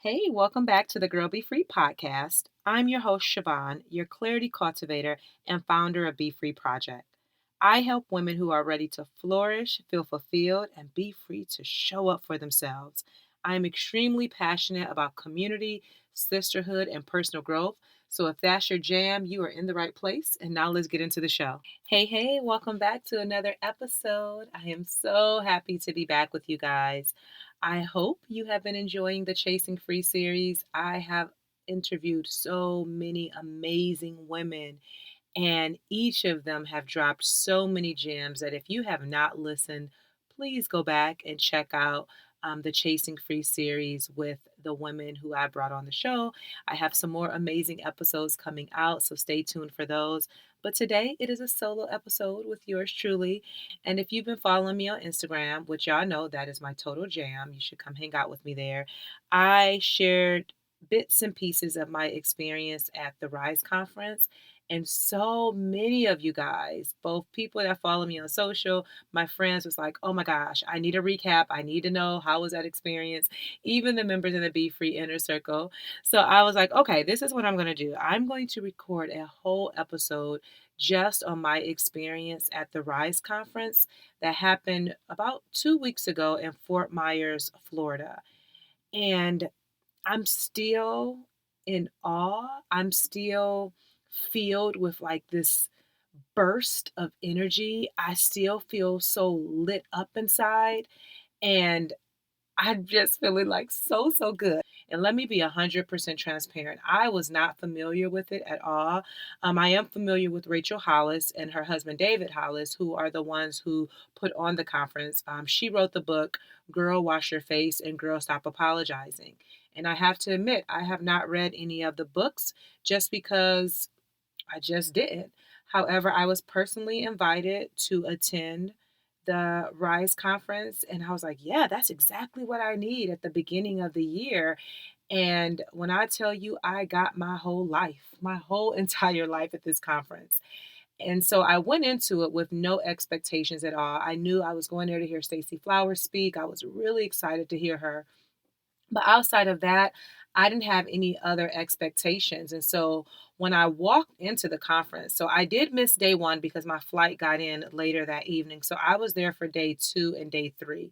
Hey, welcome back to the Girl Be Free podcast. I'm your host, Siobhan, your clarity cultivator and founder of Be Free Project. I help women who are ready to flourish, feel fulfilled, and be free to show up for themselves. I am extremely passionate about community, sisterhood, and personal growth. So if that's your jam, you are in the right place. And now let's get into the show. Hey, welcome back to another episode. I am so happy to be back with you guys. I hope you have been enjoying the Chasing Free series. I have interviewed so many amazing women, and each of them have dropped so many gems that if you have not listened, please go back and check out the Chasing Free series with the women who I brought on the show. I have some more amazing episodes coming out, so stay tuned for those. But today it is a solo episode with yours truly. And if you've been following me on Instagram, which y'all know that is my total jam, you should come hang out with me there. I shared bits and pieces of my experience at the Rise conference. And so many of you guys, both people that follow me on social, my friends was like, oh my gosh, I need a recap. I need to know how was that experience? Even the members in the Be Free Inner Circle. So I was like, okay, this is what I'm going to do. I'm going to record a whole episode just on my experience at the Rise conference that happened about 2 weeks ago in Fort Myers, Florida. And I'm still in awe. I'm still filled with like this burst of energy. I still feel so lit up inside. And I'm just feeling like so good. And let me be 100% transparent. I was not familiar with it at all. I am familiar with Rachel Hollis and her husband David Hollis, who are the ones who put on the conference. She wrote the book Girl Wash Your Face and Girl Stop Apologizing. And I have to admit, I have not read any of the books just because I just didn't. However, I was personally invited to attend the Rise conference, and I was like, yeah, that's exactly what I need at the beginning of the year. And when I tell you, I got my whole life, my whole entire life at this conference. And so I went into it with no expectations at all. I knew I was going there to hear Stacey Flowers speak. I was really excited to hear her. But outside of that, I didn't have any other expectations. And so when I walked into the conference, so I did miss day one because my flight got in later that evening. So I was there for day two and day three.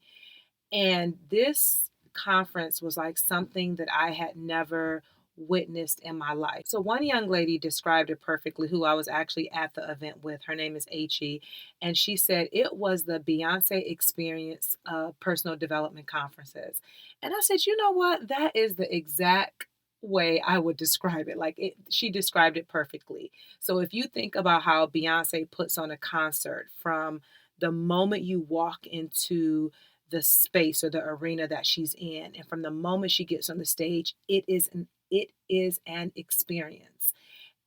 And this conference was like something that I had never witnessed in my life. So one young lady described it perfectly who I was actually at the event with. Her name is H.E. And she said it was the Beyonce experience of personal development conferences. And I said, you know what? That is the exact way I would describe it. Like she described it perfectly. So if you think about how Beyonce puts on a concert from the moment you walk into the space or the arena that she's in, and from the moment she gets on the stage, it is an experience.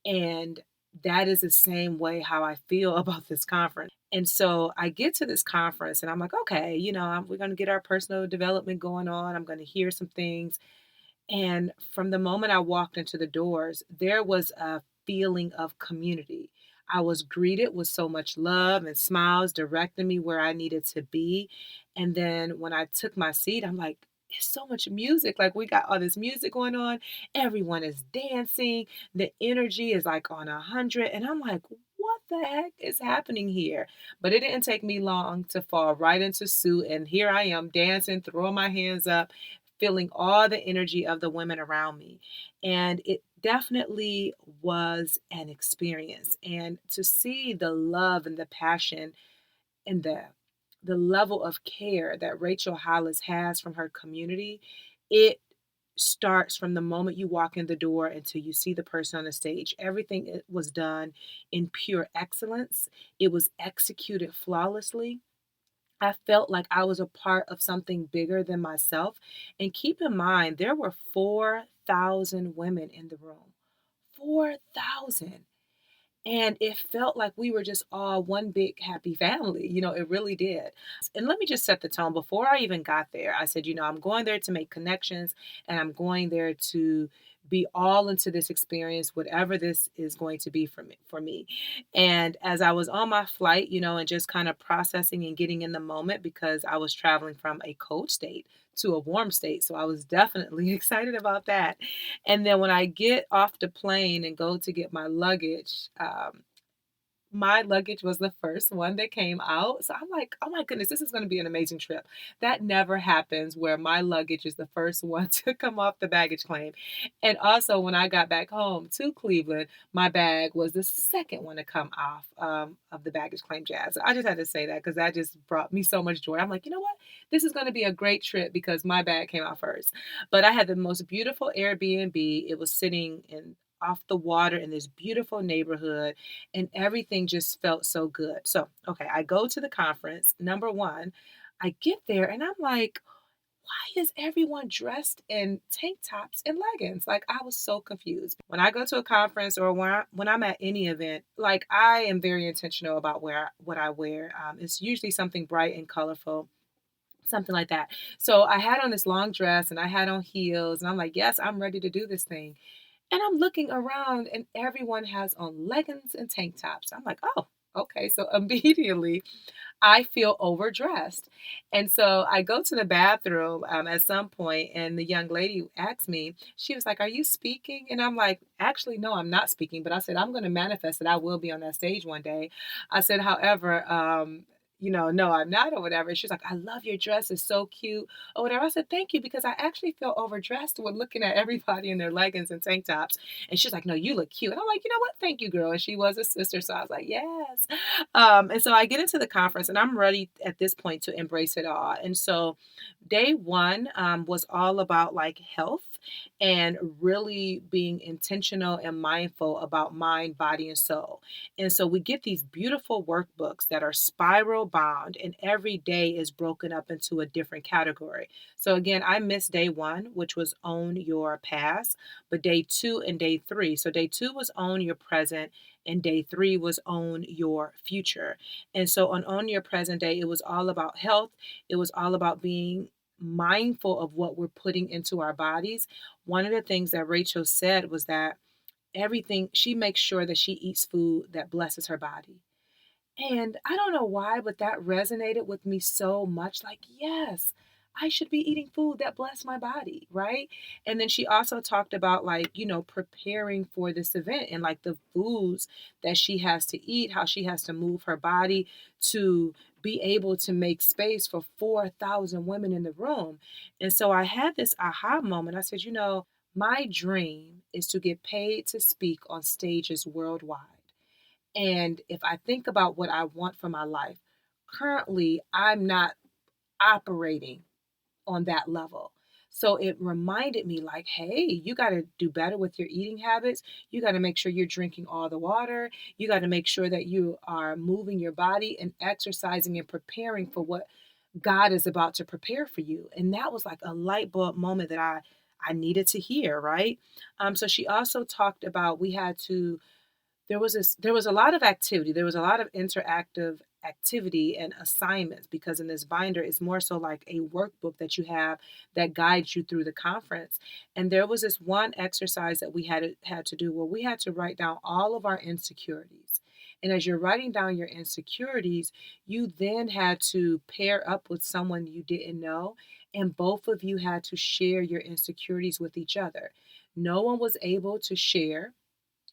And that is the same way how I feel about this conference. And so I get to this conference and I'm like, okay, we're going to get our personal development going on. I'm going to hear some things. And from the moment I walked into the doors, there was a feeling of community. I was greeted with so much love and smiles directing me where I needed to be. And then when I took my seat, I'm like, it's so much music. Like we got all this music going on. Everyone is dancing. The energy is like on 100. And I'm like, what the heck is happening here? But it didn't take me long to fall right into suit. And here I am dancing, throwing my hands up, feeling all the energy of the women around me. And it definitely was an experience. And to see the love and the passion and the level of care that Rachel Hollis has from her community, it starts from the moment you walk in the door until you see the person on the stage. Everything was done in pure excellence. It was executed flawlessly. I felt like I was a part of something bigger than myself. And keep in mind, there were 4,000 women in the room. 4,000. And it felt like we were just all one big happy family. It really did. And let me just set the tone. Before I even got there, I said, I'm going there to make connections and I'm going there to be all into this experience, whatever this is going to be for me. And as I was on my flight, and just kind of processing and getting in the moment because I was traveling from a cold state to a warm state. So I was definitely excited about that. And then when I get off the plane and go to get my luggage was the first one that came out. So I'm like, oh my goodness, this is going to be an amazing trip. That never happens where my luggage is the first one to come off the baggage claim. And also, when I got back home to Cleveland, my bag was the second one to come off of the baggage claim jazz. So I just had to say that because that just brought me so much joy. I'm like, you know what? This is going to be a great trip because my bag came out first. But I had the most beautiful Airbnb. It was sitting in off the water in this beautiful neighborhood, and everything just felt so good. So, okay, I go to the conference. Number one, I get there and I'm like, why is everyone dressed in tank tops and leggings? Like, I was so confused. When I go to a conference or when I'm at any event, like, I am very intentional about what I wear. It's usually something bright and colorful. Something like that. So I had on this long dress and I had on heels, and I'm like, yes, I'm ready to do this thing. And I'm looking around and everyone has on leggings and tank tops. I'm like, oh, okay. So immediately I feel overdressed. And so I go to the bathroom at some point, and the young lady asked me, she was like, are you speaking? And I'm like, actually, no, I'm not speaking. But I said, I'm going to manifest that I will be on that stage one day. I said, however, no, I'm not, or whatever. She's like, I love your dress. It's so cute, or whatever. I said, thank you, because I actually feel overdressed when looking at everybody in their leggings and tank tops. And she's like, no, you look cute. And I'm like, you know what? Thank you, girl. And she was a sister. So I was like, yes. And so I get into the conference and I'm ready at this point to embrace it all. And so day one was all about like health and really being intentional and mindful about mind, body, and soul. And so we get these beautiful workbooks that are spiral bound, and every day is broken up into a different category. So again, I missed day one, which was own your past, but day two and day three. So day two was own your present, and day three was own your future. And so on own your present day, it was all about health. It was all about being mindful of what we're putting into our bodies. One of the things that Rachel said was that everything she makes sure that she eats food that blesses her body. And I don't know why, but that resonated with me so much. Like, yes, I should be eating food that bless my body, right? And then she also talked about, like, preparing for this event and like the foods that she has to eat, how she has to move her body to be able to make space for 4,000 women in the room. And so I had this aha moment. I said, my dream is to get paid to speak on stages worldwide. And if I think about what I want for my life, currently I'm not operating on that level. So it reminded me, like, hey, you got to do better with your eating habits. You got to make sure you're drinking all the water. You got to make sure that you are moving your body and exercising and preparing for what God is about to prepare for you. And that was like a light bulb moment that I needed to hear, right? So she also talked about we had to there was a lot of activity. There was a lot of interactive activity and assignments, because in this binder it's more so like a workbook that you have that guides you through the conference. And there was this one exercise that we had to do where we had to write down all of our insecurities. And as you're writing down your insecurities, you then had to pair up with someone you didn't know, and both of you had to share your insecurities with each other. No one was able to share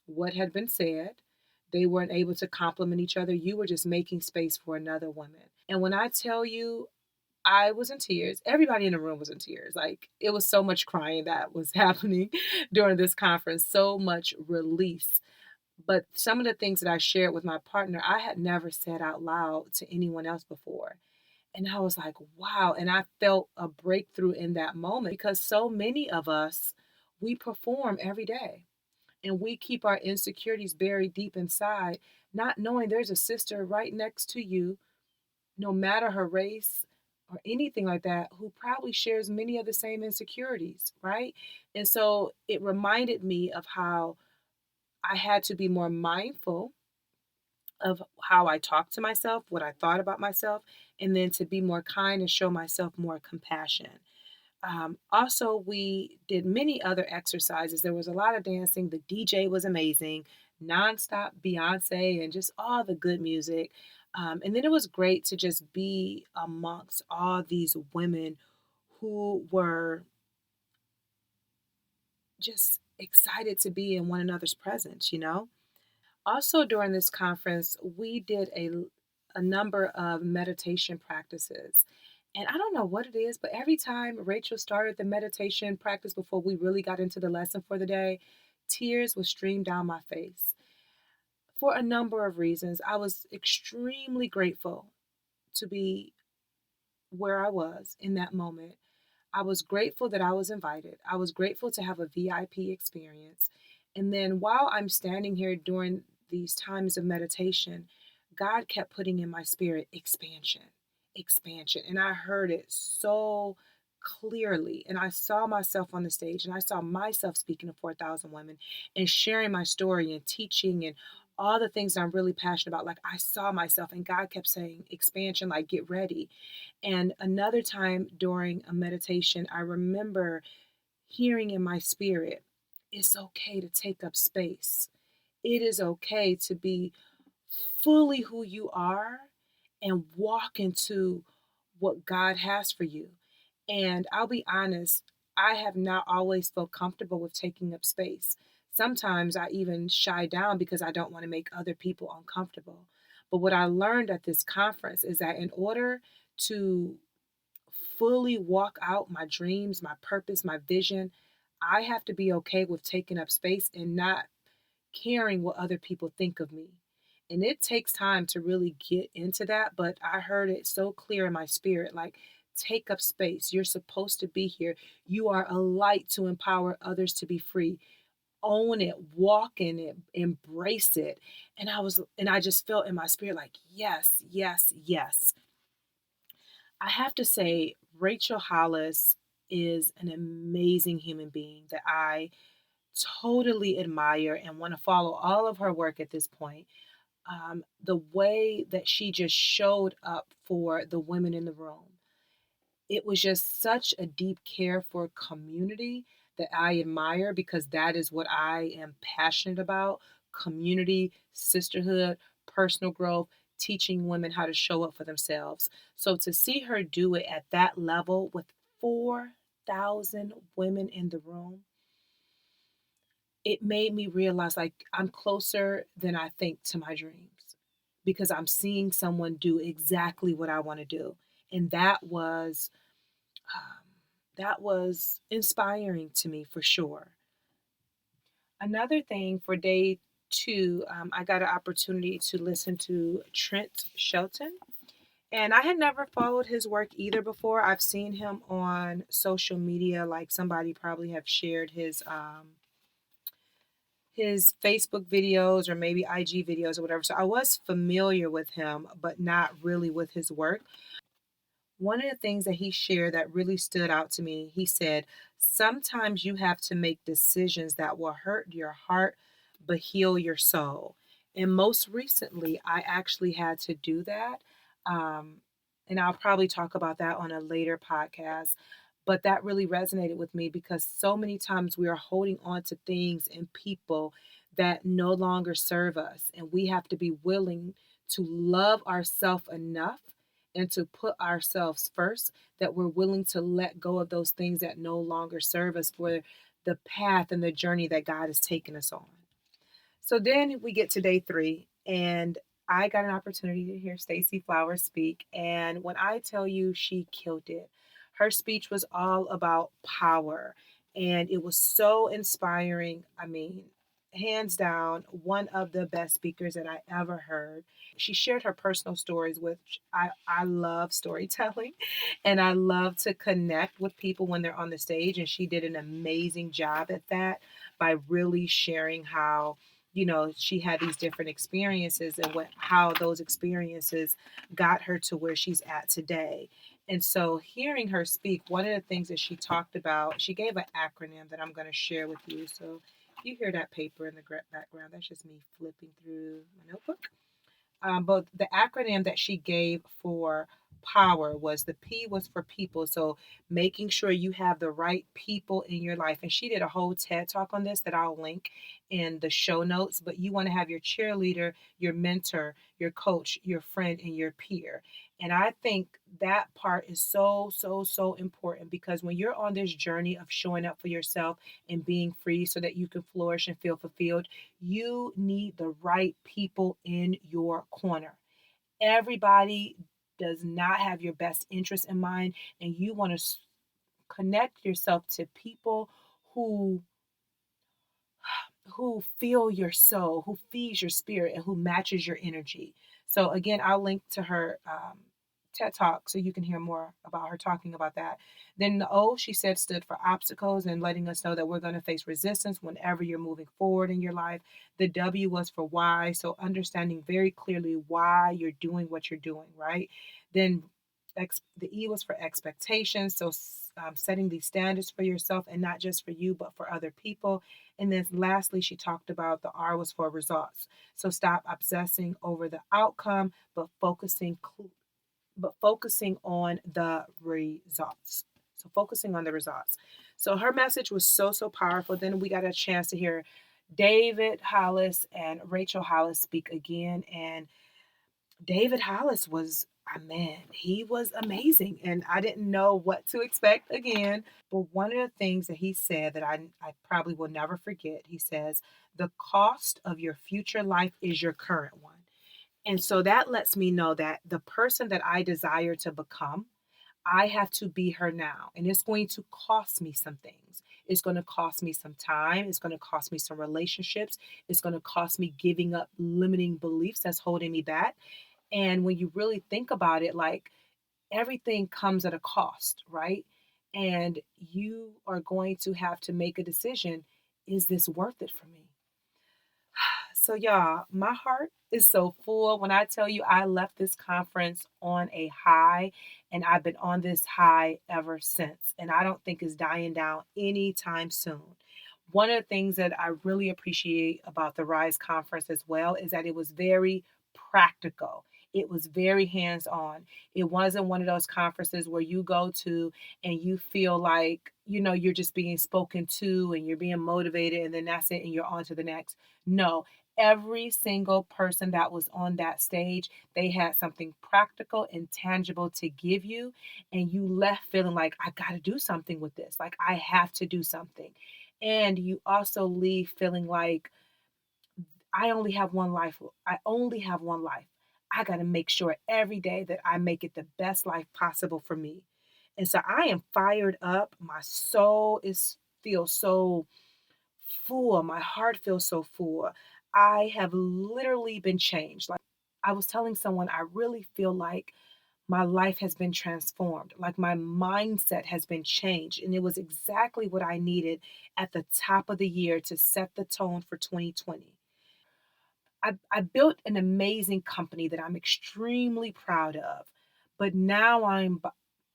what had been said. They weren't able to compliment each other. You were just making space for another woman. And when I tell you, I was in tears. Everybody in the room was in tears. Like, it was so much crying that was happening during this conference, so much release. But some of the things that I shared with my partner, I had never said out loud to anyone else before. And I was like, wow. And I felt a breakthrough in that moment, because so many of us, we perform every day and we keep our insecurities buried deep inside, not knowing there's a sister right next to you, no matter her race or anything like that, who probably shares many of the same insecurities, right? And so it reminded me of how I had to be more mindful of how I talked to myself, what I thought about myself, and then to be more kind and show myself more compassion. Also, we did many other exercises. There was a lot of dancing. The DJ was amazing, nonstop Beyonce and just all the good music. And then it was great to just be amongst all these women who were just excited to be in one another's presence, you know? Also, during this conference, we did a number of meditation practices. And I don't know what it is, but every time Rachel started the meditation practice before we really got into the lesson for the day, tears would stream down my face for a number of reasons. I was extremely grateful to be where I was in that moment. I was grateful that I was invited. I was grateful to have a VIP experience. And then while I'm standing here during these times of meditation, God kept putting in my spirit expansion, expansion. And I heard it so clearly. And I saw myself on the stage and I saw myself speaking to 4,000 women and sharing my story and teaching and all the things that I'm really passionate about. Like I saw myself and God kept saying expansion, like get ready. And another time during a meditation, I remember hearing in my spirit, it's okay to take up space. It is okay to be fully who you are and walk into what God has for you. And I'll be honest, I have not always felt comfortable with taking up space. Sometimes I even shy down because I don't want to make other people uncomfortable. But what I learned at this conference is that in order to fully walk out my dreams, my purpose, my vision, I have to be okay with taking up space and not caring what other people think of me. And it takes time to really get into that, but I heard it so clear in my spirit like, take up space. You're supposed to be here. You are a light to empower others to be free. Own it, walk in it, embrace it. And I just felt in my spirit like, yes, yes, yes. I have to say, Rachel Hollis is an amazing human being that I totally admire and want to follow all of her work at this point. The way that she just showed up for the women in the room, it was just such a deep care for community that I admire because that is what I am passionate about: community, sisterhood, personal growth, teaching women how to show up for themselves. So to see her do it at that level with 4,000 women in the room, it made me realize like I'm closer than I think to my dreams because I'm seeing someone do exactly what I want to do. And um, that was inspiring to me for sure. Another thing for day two, I got an opportunity to listen to Trent Shelton. And I had never followed his work either before. I've seen him on social media, like somebody probably have shared his Facebook videos or maybe IG videos or whatever. So I was familiar with him, but not really with his work. One of the things that he shared that really stood out to me, he said, sometimes you have to make decisions that will hurt your heart but heal your soul. And most recently, I actually had to do that. Um, and I'll probably talk about that on a later podcast. But that really resonated with me because so many times we are holding on to things and people that no longer serve us. And we have to be willing to love ourselves enough and to put ourselves first, that we're willing to let go of those things that no longer serve us for the path and the journey that God has taken us on. So then we get to day three, and I got an opportunity to hear Stacey Flowers speak. And when I tell you she killed it, her speech was all about power, and it was so inspiring. I mean, hands down, one of the best speakers that I ever heard. She shared her personal stories, which I love storytelling and I love to connect with people when they're on the stage. And she did an amazing job at that by really sharing how she had these different experiences and how those experiences got her to where she's at today. And so hearing her speak, one of the things that she talked about, she gave an acronym that I'm going to share with you. So you hear that paper in the background, that's just me flipping through my notebook. But the acronym that she gave for power was the P was for people. So making sure you have the right people in your life. And she did a whole TED talk on this that I'll link in the show notes. But you want to have your cheerleader, your mentor, your coach, your friend, and your peer. And I think that part is so, so, so important because when you're on this journey of showing up for yourself and being free so that you can flourish and feel fulfilled, you need the right people in your corner. Everybody does not have your best interest in mind, and you want to connect yourself to people who feel your soul, who feeds your spirit, and who matches your energy. So again, I'll link to her TED Talk so you can hear more about her talking about that. Then the O, she said, stood for obstacles and letting us know that we're going to face resistance whenever you're moving forward in your life. The W was for why, so understanding very clearly why you're doing what you're doing, right? Then the E was for expectations, so setting these standards for yourself and not just for you, but for other people. And then lastly, she talked about the R was for results. So stop obsessing over the outcome, but focusing on the results. So focusing on the results. So her message was so, so powerful. Then we got a chance to hear David Hollis and Rachel Hollis speak again. And David Hollis was, man, he was amazing. And I didn't know what to expect again. But one of the things that he said that I probably will never forget, he says, the cost of your future life is your current one. And so that lets me know that the person that I desire to become, I have to be her now. And it's going to cost me some things. It's going to cost me some time. It's going to cost me some relationships. It's going to cost me giving up limiting beliefs that's holding me back. And when you really think about it, like everything comes at a cost, right? And you are going to have to make a decision. Is this worth it for me? So, y'all, my heart is so full when I tell you I left this conference on a high, and I've been on this high ever since. And I don't think it's dying down anytime soon. One of the things that I really appreciate about the Rise conference as well is that it was very practical. It was very hands on. It wasn't one of those conferences where you go to and you feel like, you're just being spoken to and you're being motivated and then that's it and you're on to the next. No, every single person that was on that stage, they had something practical and tangible to give you. And you left feeling like, I got to do something with this. Like, I have to do something. And you also leave feeling like, I only have one life. I only have one life. I got to make sure every day that I make it the best life possible for me. And so I am fired up. My soul feels so full. My heart feels so full. I have literally been changed. Like I was telling someone, I really feel like my life has been transformed. Like my mindset has been changed. And it was exactly what I needed at the top of the year to set the tone for 2020. I built an amazing company that I'm extremely proud of. But now I'm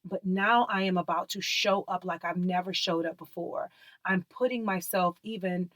but now I am about to show up like I've never showed up before. I'm putting myself even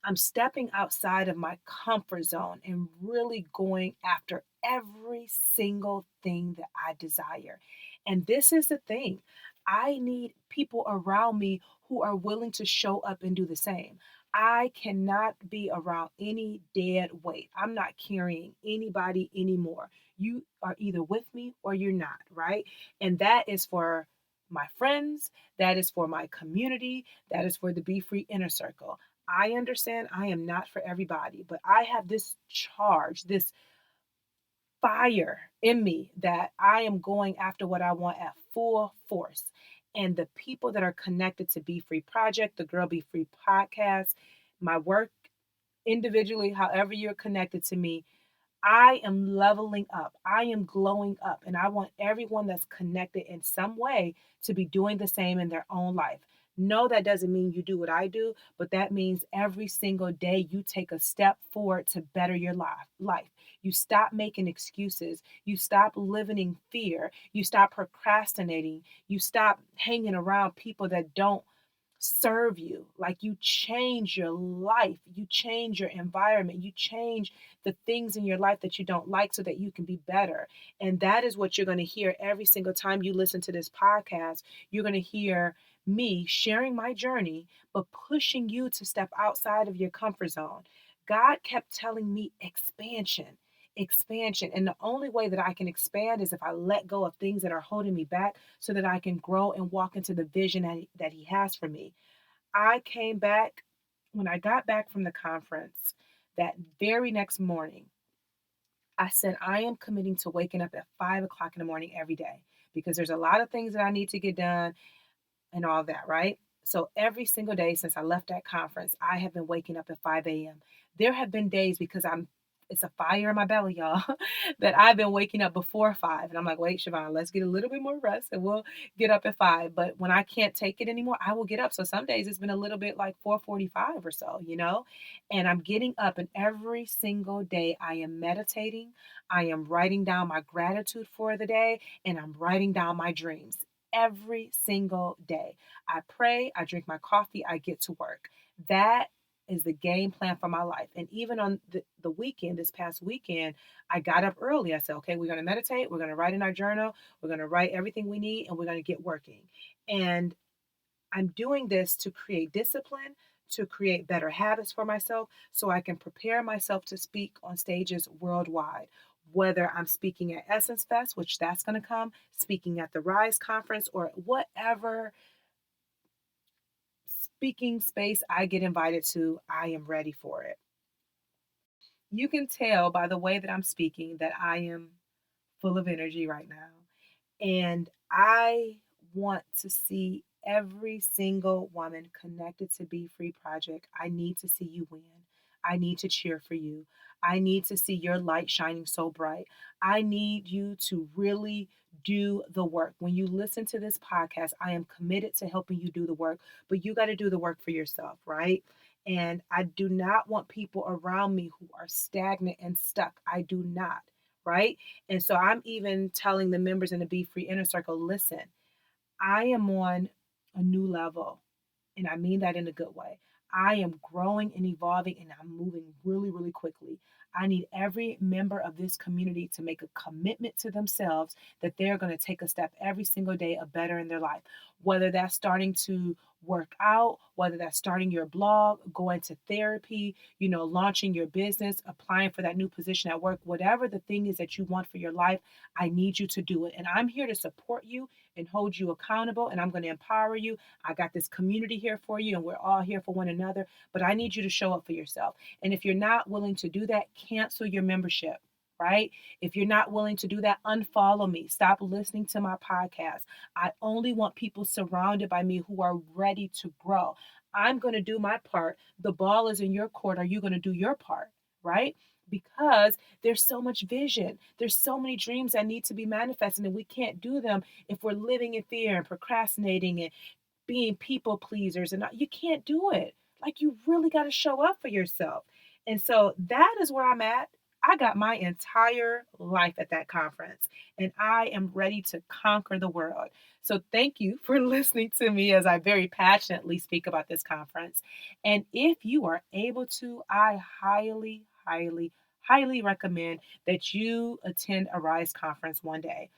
I'm stepping outside of my comfort zone and really going after every single thing that I desire. And this is the thing, I need people around me who are willing to show up and do the same. I cannot be around any dead weight. I'm not carrying anybody anymore. You are either with me or you're not, right? And that is for my friends, that is for my community, that is for the Be Free inner circle. I understand I am not for everybody, but I have this charge, this fire in me that I am going after what I want at full force. And the people that are connected to Be Free Project, the Girl Be Free podcast, my work individually, however you're connected to me, I am leveling up. I am glowing up. And I want everyone that's connected in some way to be doing the same in their own life. No, that doesn't mean you do what I do, but that means every single day you take a step forward to better your life. You stop making excuses. You stop living in fear. You stop procrastinating. You stop hanging around people that don't serve you. Like you change your life, you change your environment, you change the things in your life that you don't like so that you can be better. And that is what you're going to hear every single time you listen to this podcast. You're going to hear me sharing my journey, but pushing you to step outside of your comfort zone. God kept telling me expansion, expansion. And the only way that I can expand is if I let go of things that are holding me back so that I can grow and walk into the vision that He has for me. I came back, when I got back from the conference that very next morning, I said, I am committing to waking up at 5 o'clock in the morning every day because there's a lot of things that I need to get done and all that, right? So every single day since I left that conference, I have been waking up at 5 a.m. There have been days because it's a fire in my belly, y'all, that I've been waking up before 5. And I'm like, wait, Siobhan, let's get a little bit more rest and we'll get up at 5. But when I can't take it anymore, I will get up. So some days it's been a little bit like 4:45 or so, and I'm getting up, and every single day I am meditating. I am writing down my gratitude for the day, and I'm writing down my dreams every single day. I pray, I drink my coffee, I get to work. That is the game plan for my life. And even on the weekend, this past weekend, I got up early. I said, okay, we're going to meditate, we're going to write in our journal, we're going to write everything we need, and we're going to get working. And I'm doing this to create discipline, to create better habits for myself so I can prepare myself to speak on stages worldwide. Whether I'm speaking at Essence Fest, which that's going to come, speaking at the Rise Conference, or whatever speaking space I get invited to, I am ready for it. You can tell by the way that I'm speaking that I am full of energy right now. And I want to see every single woman connected to BeFree Project. I need to see you win. I need to cheer for you. I need to see your light shining so bright. I need you to really do the work. When you listen to this podcast, I am committed to helping you do the work, but you got to do the work for yourself, right? And I do not want people around me who are stagnant and stuck. I do not, right? And so I'm even telling the members in the Be Free Inner Circle, listen, I am on a new level, and I mean that in a good way. I am growing and evolving, and I'm moving really, really quickly. I need every member of this community to make a commitment to themselves that they're going to take a step every single day of better in their life. Whether that's starting to work out, whether that's starting your blog, going to therapy, launching your business, applying for that new position at work, whatever the thing is that you want for your life, I need you to do it. And I'm here to support you and hold you accountable, and I'm going to empower you. I got this community here for you, and we're all here for one another, but I need you to show up for yourself. And if you're not willing to do that, cancel your membership, right? If you're not willing to do that, unfollow me. Stop listening to my podcast. I only want people surrounded by me who are ready to grow. I'm going to do my part. The ball is in your court. Are you going to do your part, right? Because there's so much vision. There's so many dreams that need to be manifested, and we can't do them if we're living in fear and procrastinating and being people pleasers. And you can't do it. Like, you really got to show up for yourself. And so that is where I'm at. I got my entire life at that conference, and I am ready to conquer the world. So thank you for listening to me as I very passionately speak about this conference. And if you are able to, I highly, highly, highly recommend that you attend a Rise conference one day.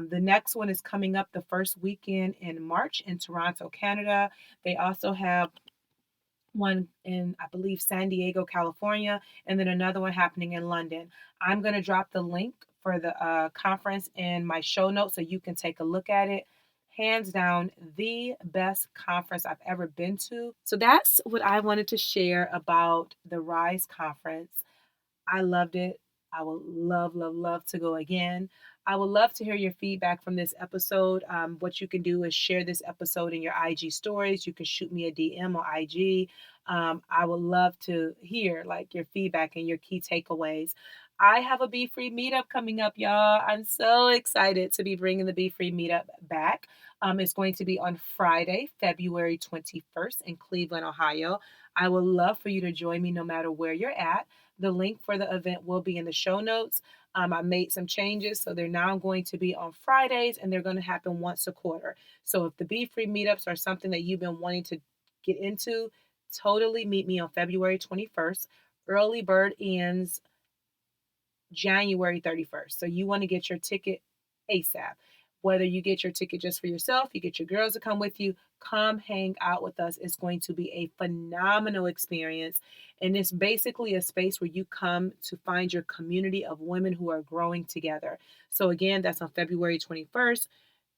The next one is coming up the first weekend in March in Toronto, Canada. They also have one in, I believe, San Diego, California, and then another one happening in London. I'm going to drop the link for the conference in my show notes so you can take a look at it. Hands down, the best conference I've ever been to. So that's what I wanted to share about the Rise conference. I loved it. I would love, love, love to go again. I would love to hear your feedback from this episode. What you can do is share this episode in your IG stories. You can shoot me a DM on IG. I would love to hear like your feedback and your key takeaways. I have a Be Free Meetup coming up, y'all. I'm so excited to be bringing the Be Free Meetup back. It's going to be on Friday, February 21st in Cleveland, Ohio. I would love for you to join me no matter where you're at. The link for the event will be in the show notes. I made some changes, so they're now going to be on Fridays, and they're going to happen once a quarter. So if the Be Free meetups are something that you've been wanting to get into, totally meet me on February 21st. Early bird ends January 31st. So you want to get your ticket ASAP. Whether you get your ticket just for yourself, you get your girls to come with you, come hang out with us. It's going to be a phenomenal experience. And it's basically a space where you come to find your community of women who are growing together. So, again, that's on February 21st.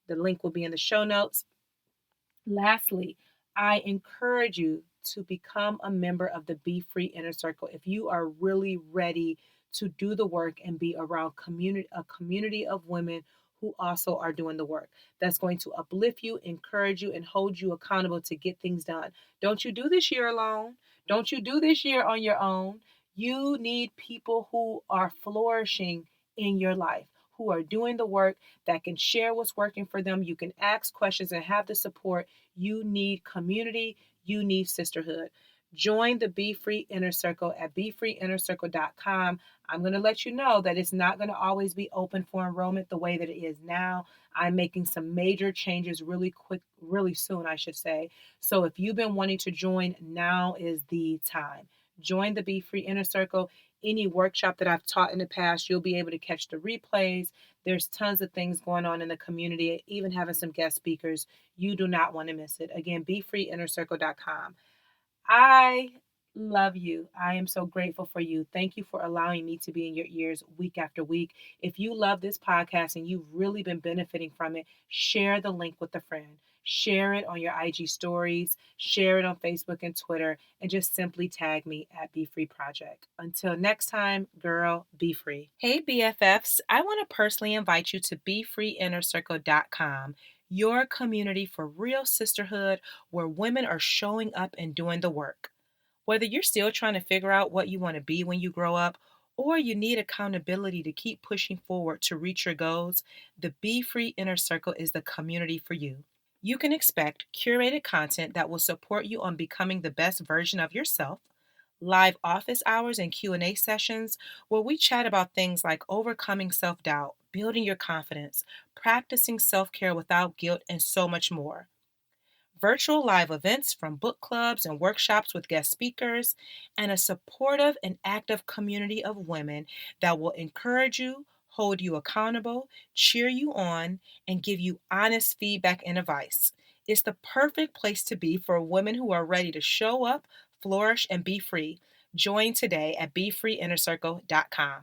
The link will be in the show notes. Lastly, I encourage you to become a member of the Be Free Inner Circle. If you are really ready to do the work and be around a community of women who also are doing the work, that's going to uplift you, encourage you, and hold you accountable to get things done. Don't you do this year alone. Don't you do this year on your own. You need people who are flourishing in your life, who are doing the work, that can share what's working for them. You can ask questions and have the support. You need community. You need sisterhood. Join the Be Free Inner Circle at BeFreeInnerCircle.com. I'm going to let you know that it's not going to always be open for enrollment the way that it is now. I'm making some major changes really soon, I should say. So if you've been wanting to join, now is the time. Join the Be Free Inner Circle. Any workshop that I've taught in the past, you'll be able to catch the replays. There's tons of things going on in the community, even having some guest speakers. You do not want to miss it. Again, BeFreeInnerCircle.com. I love you. I am so grateful for you. Thank you for allowing me to be in your ears week after week. If you love this podcast and you've really been benefiting from it, share the link with a friend. Share it on your IG stories, share it on Facebook and Twitter, and just simply tag me at Be Free Project. Until next time, girl, be free. Hey, BFFs, I want to personally invite you to BeFreeInnerCircle.com, your community for real sisterhood where women are showing up and doing the work. Whether you're still trying to figure out what you want to be when you grow up, or you need accountability to keep pushing forward to reach your goals, the Be Free Inner Circle is the community for you. You can expect curated content that will support you on becoming the best version of yourself, live office hours and Q&A sessions where we chat about things like overcoming self-doubt, building your confidence, practicing self-care without guilt, and so much more. Virtual live events from book clubs and workshops with guest speakers, and a supportive and active community of women that will encourage you, hold you accountable, cheer you on, and give you honest feedback and advice. It's the perfect place to be for women who are ready to show up, flourish, and be free. Join today at BeFreeInnerCircle.com.